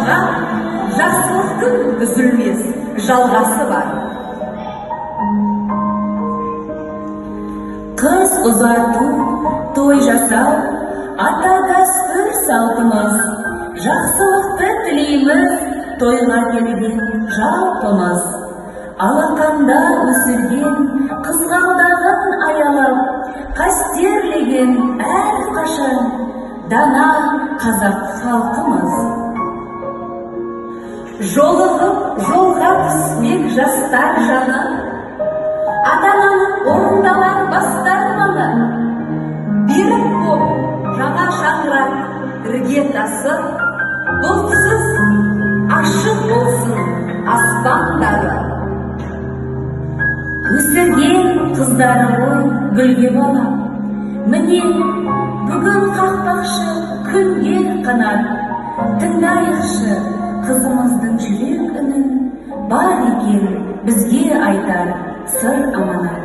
ашылған жақсылықтың үзілмес жалғасы бар. Қыз ұзату, той жасау, ата дәстүр салтымыз. Жақсылықты тілейміз, тойға келген жалпымыз. Алақанда өсірген қызғалдағын аялап, қастерлеген әрқашан дана қазақ халқымыз. Жолығып жолға түспек жастар жаны, ата-ананың орындалар бастар маңы. Берік боп жаңа шаңырақ іргетасы, бұлтсыз ашық болсын аспандары. Өсірген қыздары ғой гүлге балап, міне бүгін қақпақшы күнге қанат. Тыңдайықшы қызымыздың жүрек үнін, бар екен бізге айтар сыр аманат.